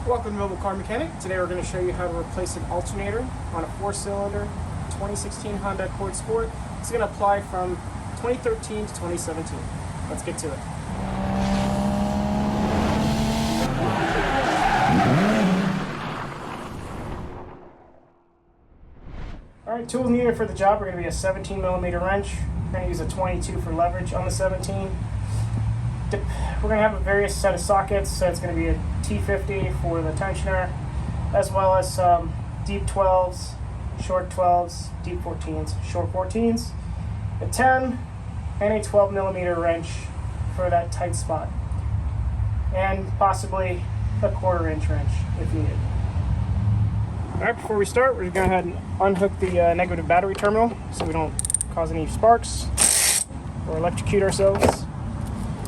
Welcome to Mobile Car Mechanic. Today we're going to show you how to replace an alternator on a 4-cylinder 2016 Honda Accord Sport. It's going to apply from 2013 to 2017. Let's get to it. Alright, tools needed for the job are going to be a 17mm wrench. We're going to use a 22 for leverage on the 17. We're going to have a various set of sockets, so it's going to be a T50 for the tensioner, as well as some deep 12s, short 12s, deep 14s, short 14s, a 10, and a 12mm wrench for that tight spot, and possibly a 1/4-inch wrench if needed. Alright, before we start, we're going to go ahead and unhook the negative battery terminal so we don't cause any sparks or electrocute ourselves.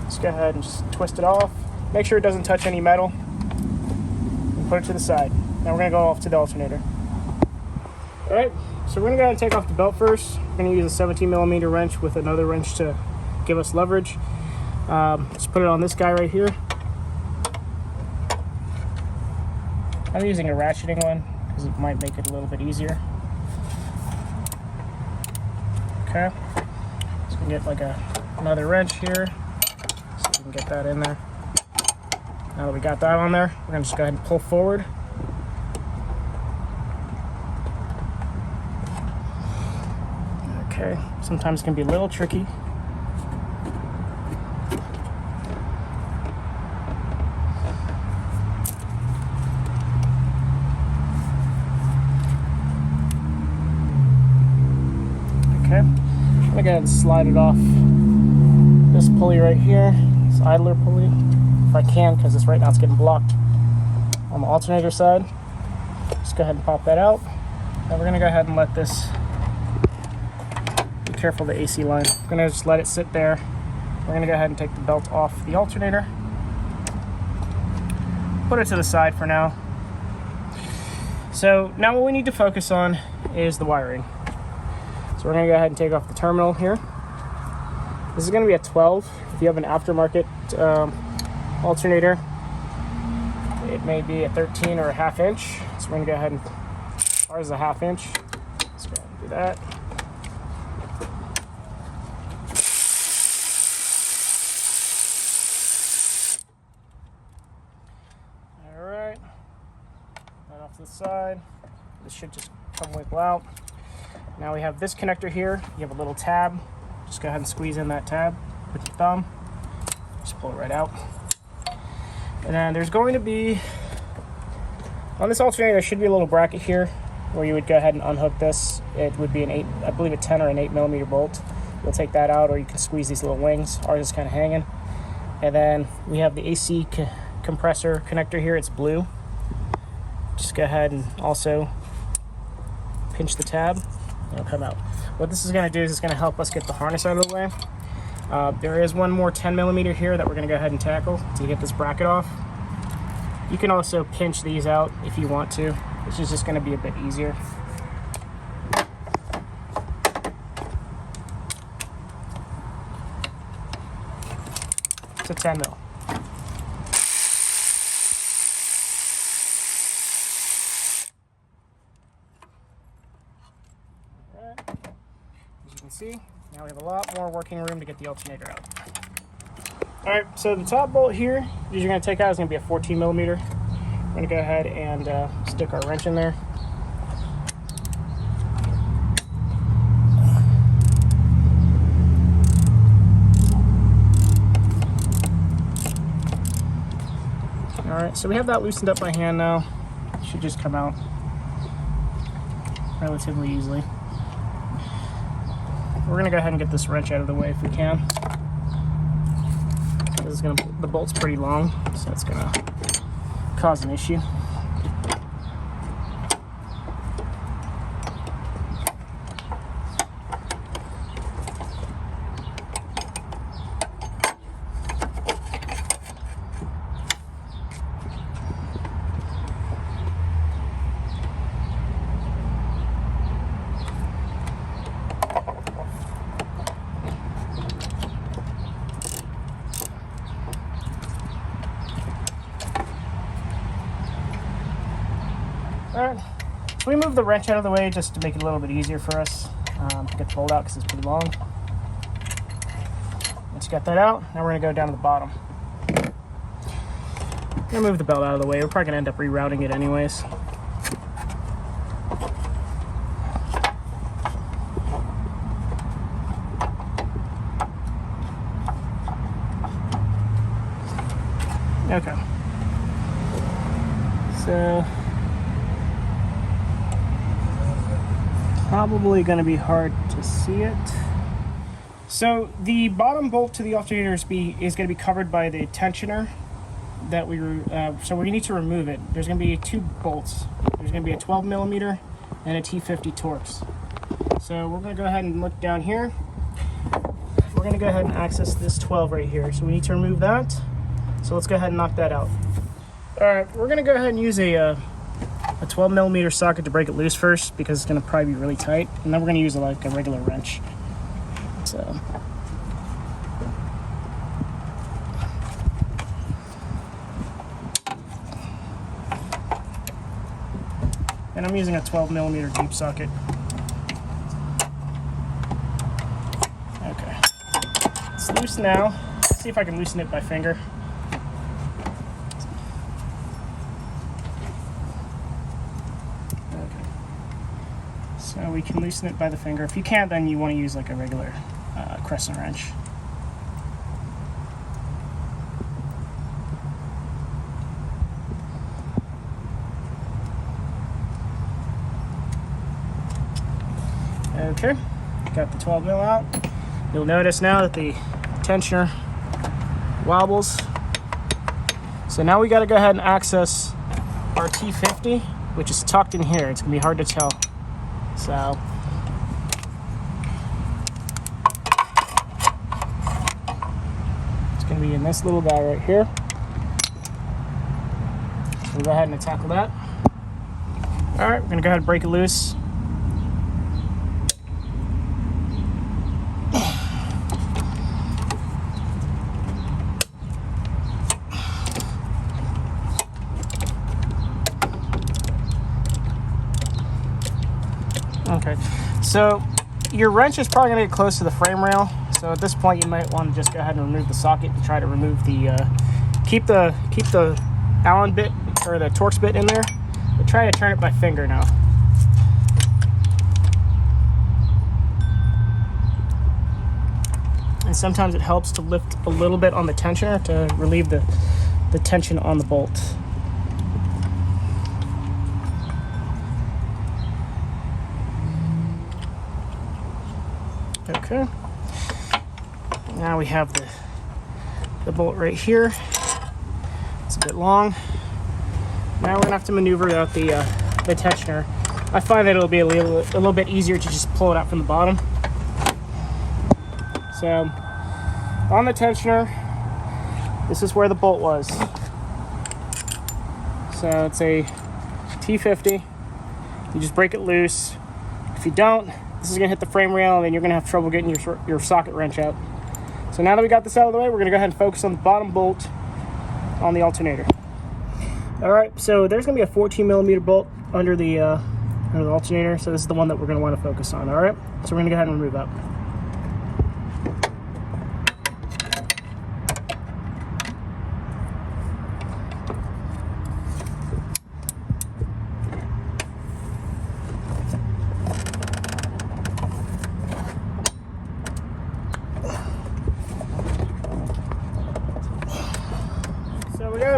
Just go ahead and just twist it off. Make sure it doesn't touch any metal. And put it to the side. Now we're going to go off to the alternator. Alright, so we're going to go ahead and take off the belt first. We're going to use a 17mm wrench with another wrench to give us leverage. Let's put it on this guy right here. I'm using a ratcheting one because it might make it a little bit easier. Okay, so we can get like another wrench here. So we can get that in there. Now that we got that on there, we're going to just go ahead and pull forward. Okay, sometimes it can be a little tricky. Okay, I'm going to go ahead and slide it off this pulley right here, this idler pulley, if I can, because right now it's getting blocked on the alternator side. Just go ahead and pop that out. Now we're going to go ahead and let this, be careful of the AC line. We're going to just let it sit there. We're going to go ahead and take the belt off the alternator. Put it to the side for now. So now what we need to focus on is the wiring. So we're going to go ahead and take off the terminal here. This is going to be a 12. If you have an aftermarket alternator, it may be a 13 or a 1/2 inch. So we're going to go ahead and, ours is a 1/2 inch. Let's go ahead and do that. All right, right off to the side. This should just come wiggle out. Now we have this connector here. You have a little tab. Just go ahead and squeeze in that tab with your thumb. Just pull it right out. And then there's going to be, on this alternator, there should be a little bracket here where you would go ahead and unhook this. It would be I believe a 10 or an 8mm bolt. You'll take that out, or you can squeeze these little wings. Ours is kind of hanging. And then we have the AC compressor connector here. It's blue. Just go ahead and also pinch the tab. It'll come out. What this is going to do is it's going to help us get the harness out of the way. There is one more 10mm here that we're going to go ahead and tackle to get this bracket off. You can also pinch these out if you want to. This is just going to be a bit easier. It's a 10mm. See, now we have a lot more working room to get the alternator out. Alright, so the top bolt here, you're going to take out, is going to be a 14mm. We're going to go ahead and stick our wrench in there. Alright, so we have that loosened up by hand now. It should just come out relatively easily. We're going to go ahead and get this wrench out of the way if we can. The bolt's pretty long, so it's going to cause an issue. Alright, so we move the wrench out of the way just to make it a little bit easier for us to get the bolt out because it's pretty long. Once you got that out, now we're going to go down to the bottom. I'm going to move the belt out of the way. We're probably going to end up rerouting it anyways. Okay. So probably going to be hard to see it. So the bottom bolt to the alternator is going to be covered by the tensioner that so we need to remove it. There's going to be 2 bolts. There's going to be a 12 millimeter and a T50 Torx. So we're going to go ahead and look down here. We're going to go ahead and access this 12 right here. So we need to remove that. So let's go ahead and knock that out. All right, we're going to go ahead and use a 12 millimeter socket to break it loose first because it's going to probably be really tight, and then we're going to use like a regular wrench. So, and I'm using a 12 millimeter deep socket. Okay, it's loose now. Let's see if I can loosen it by finger. So we can loosen it by the finger. If you can't, then you want to use like a regular crescent wrench. Okay, got the 12 mil out. You'll notice now that the tensioner wobbles. So now we got to go ahead and access our T50, which is tucked in here. It's gonna be hard to tell. So it's going to be in this little guy right here. So we'll go ahead and tackle that. All right, we're going to go ahead and break it loose. Okay, so your wrench is probably going to get close to the frame rail. So at this point, you might want to just go ahead and remove the socket to try to remove the keep the Allen bit or the Torx bit in there. But try to turn it by finger now. And sometimes it helps to lift a little bit on the tensioner to relieve the tension on the bolt. Okay, now we have the bolt right here. It's a bit long. Now we're gonna have to maneuver out the tensioner. I find that it'll be a little bit easier to just pull it out from the bottom. So on the tensioner, this is where the bolt was. So it's a T50. You just break it loose. If you don't, this is going to hit the frame rail, and then you're going to have trouble getting your socket wrench out. So now that we got this out of the way, we're going to go ahead and focus on the bottom bolt on the alternator. All right, so there's going to be a 14 millimeter bolt under the alternator. So this is the one that we're going to want to focus on. All right, so we're going to go ahead and remove that.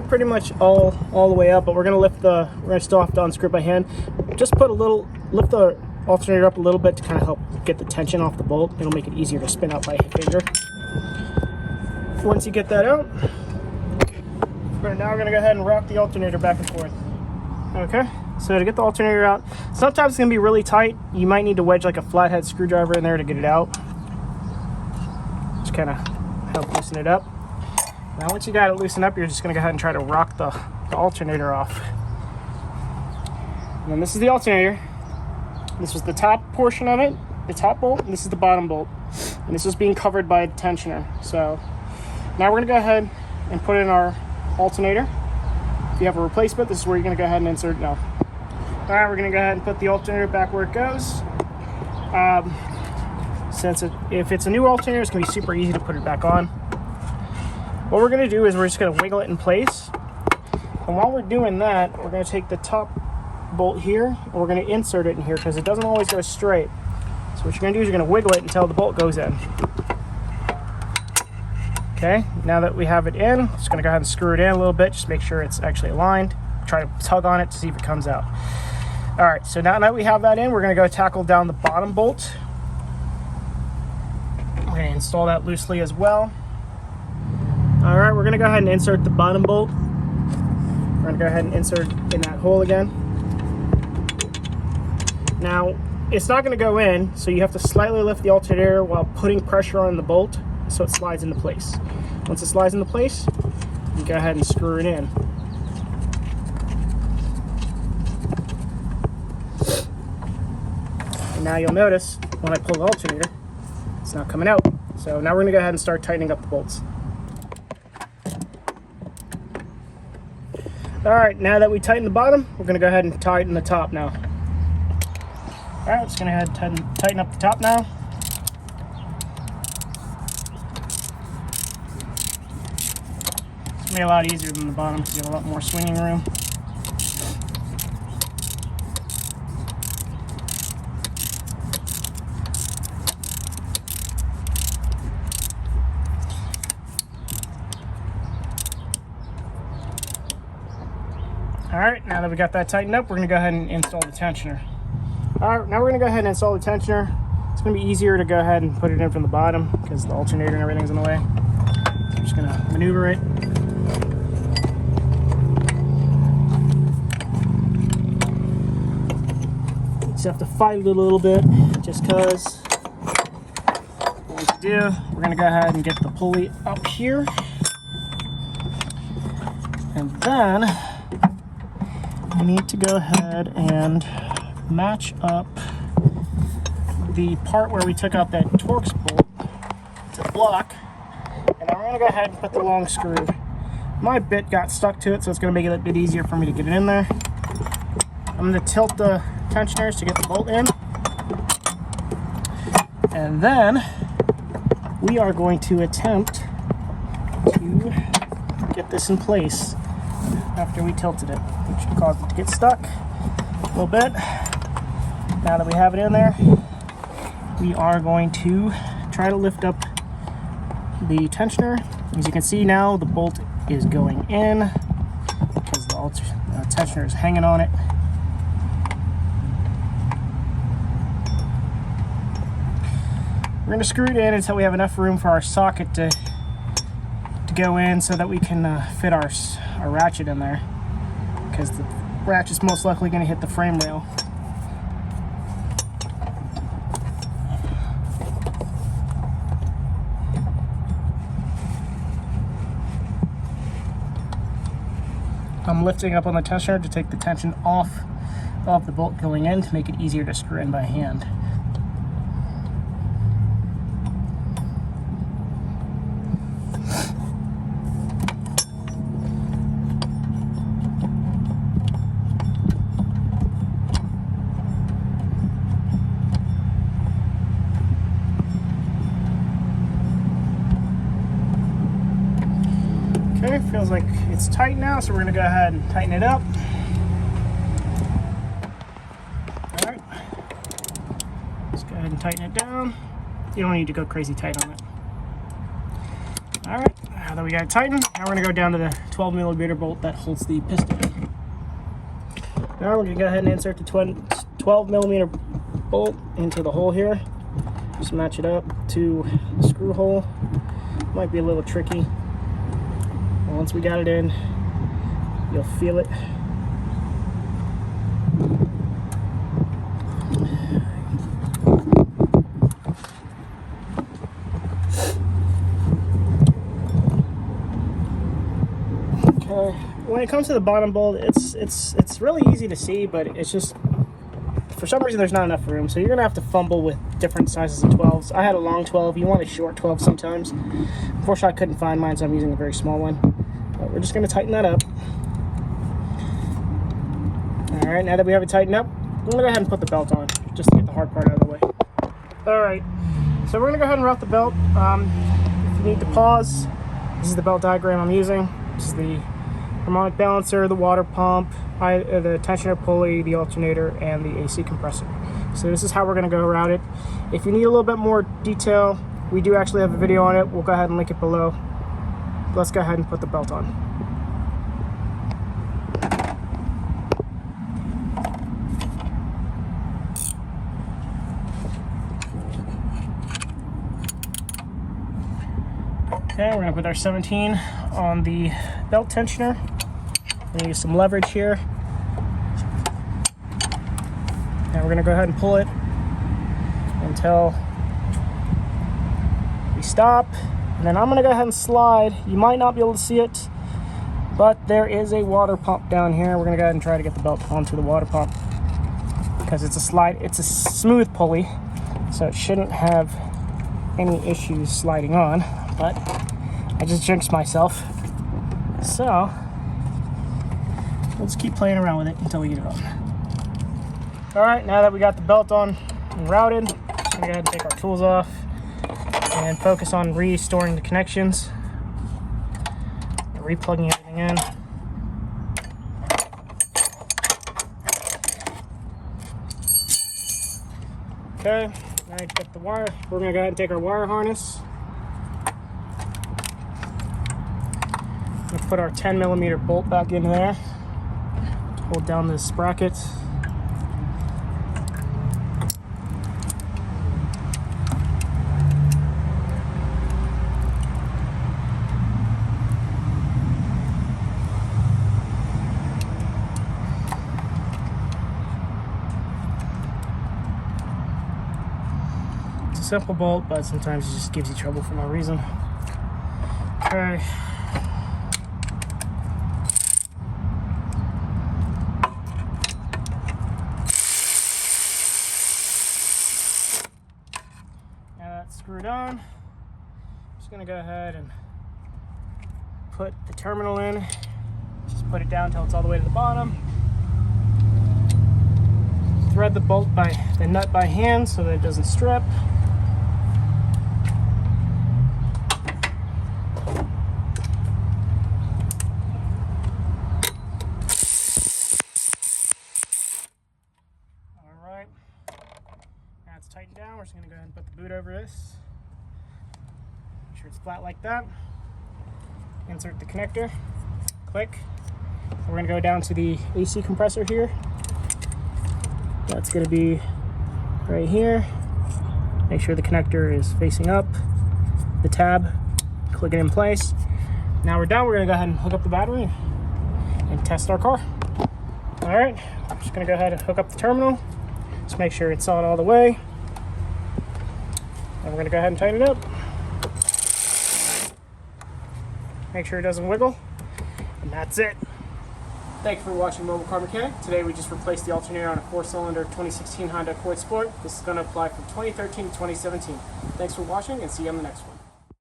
Pretty much all the way up, but we're going to still have to unscrew it by hand. Just lift the alternator up a little bit to kind of help get the tension off the bolt. It'll make it easier to spin out by finger. Once you get that out, we're now going to go ahead and rock the alternator back and forth. Okay, so to get the alternator out, sometimes it's going to be really tight. You might need to wedge like a flathead screwdriver in there to get it out. Just kind of help loosen it up. Now once you got it loosened up, you're just going to go ahead and try to rock the alternator off. And then this is the alternator. This was the top portion of it, the top bolt, and this is the bottom bolt. And this is being covered by the tensioner. So now we're going to go ahead and put in our alternator. If you have a replacement, this is where you're going to go ahead and insert it now. Alright, we're going to go ahead and put the alternator back where it goes. If it's a new alternator, it's going to be super easy to put it back on. What we're going to do is we're just going to wiggle it in place. And while we're doing that, we're going to take the top bolt here, and we're going to insert it in here because it doesn't always go straight. So what you're going to do is you're going to wiggle it until the bolt goes in. Okay, now that we have it in, just going to go ahead and screw it in a little bit, just make sure it's actually aligned. Try to tug on it to see if it comes out. All right, so now that we have that in, we're going to go tackle down the bottom bolt. We're going to install that loosely as well. All right, we're going to go ahead and insert the bottom bolt. We're going to go ahead and insert in that hole again. Now, it's not going to go in, so you have to slightly lift the alternator while putting pressure on the bolt so it slides into place. Once it slides into place, you go ahead and screw it in. And now you'll notice when I pull the alternator, it's not coming out. So now we're going to go ahead and start tightening up the bolts. Alright, now that we tighten the bottom, we're going to go ahead and tighten the top now. Alright, just going to go ahead and tighten up the top now. It's going to be a lot easier than the bottom because you have a lot more swinging room. Alright, now that we got that tightened up, we're going to go ahead and install the tensioner. Alright, now we're going to go ahead and install the tensioner. It's going to be easier to go ahead and put it in from the bottom because the alternator and everything's in the way. So I'm just going to maneuver it. You just have to fight it a little bit just because what to do, we're going to go ahead and get the pulley up here. And then I need to go ahead and match up the part where we took out that Torx bolt to the block, and then we're going to go ahead and put the long screw. My bit got stuck to it, so it's going to make it a bit easier for me to get it in there. I'm going to tilt the tensioners to get the bolt in, and then we are going to attempt to get this in place after we tilted it, which caused it to get stuck a little bit. Now that we have it in there, we are going to try to lift up the tensioner. As you can see now, the bolt is going in because the tensioner is hanging on it. We're going to screw it in until we have enough room for our socket to go in so that we can fit our ratchet in there, because the ratchet's most likely going to hit the frame rail. I'm lifting up on the tensioner to take the tension off of the bolt going in to make it easier to screw in by hand. Okay, feels like it's tight now, so we're going to go ahead and tighten it up. Alright, let's go ahead and tighten it down. You don't need to go crazy tight on it. Alright, now that we got it tightened, now we're going to go down to the 12mm bolt that holds the piston in. Now we're going to go ahead and insert the 12mm bolt into the hole here. Just match it up to the screw hole. Might be a little tricky. Once we got it in, you'll feel it. Okay, when it comes to the bottom bolt, it's really easy to see, but it's just, for some reason there's not enough room, so you're gonna have to fumble with different sizes of 12s. I had a long 12. You want a short 12 sometimes. Unfortunately, I couldn't find mine, so I'm using a very small one. But we're just going to tighten that up. Alright, now that we have it tightened up, I'm going to go ahead and put the belt on, just to get the hard part out of the way. Alright, so we're going to go ahead and route the belt. If you need to pause, this is the belt diagram I'm using. This is the harmonic balancer, the water pump, the tensioner pulley, the alternator, and the AC compressor. So this is how we're going to go route it. If you need a little bit more detail, we do actually have a video on it. We'll go ahead and link it below. Let's go ahead and put the belt on. Okay, we're going to put our 17 on the belt tensioner. We're going to use some leverage here. And we're going to go ahead and pull it until we stop. And then I'm going to go ahead and slide. You might not be able to see it, but there is a water pump down here. We're going to go ahead and try to get the belt onto the water pump because it's a smooth pulley, so it shouldn't have any issues sliding on, but I just jinxed myself. So let's keep playing around with it until we get it on. Alright, now that we got the belt on and routed, I'm going to go ahead and take our tools off and focus on restoring the connections, replugging everything in. Okay, now I get the wire. We're going to go ahead and take our wire harness. We'll put our 10mm bolt back in there to hold down this sprocket. It's a simple bolt, but sometimes it just gives you trouble for no reason. Okay. Screwed on. Just gonna go ahead and put the terminal in. Just put it down until it's all the way to the bottom. Thread the nut by hand so that it doesn't strip. Alright. Now it's tightened down. We're just going to go ahead and put the boot over this. Make sure it's flat like that. Insert the connector. Click. We're going to go down to the AC compressor here. That's going to be right here. Make sure the connector is facing up. The tab. Click it in place. Now we're done. We're going to go ahead and hook up the battery and test our car. Alright. I'm just going to go ahead and hook up the terminal. Just make sure it's solid all the way. And we're going to go ahead and tighten it up. Make sure it doesn't wiggle. And that's it. Thank you for watching Mobile Car Mechanic. Today we just replaced the alternator on a 4-cylinder 2016 Honda Accord Sport. This is going to apply from 2013 to 2017. Thanks for watching and see you on the next one.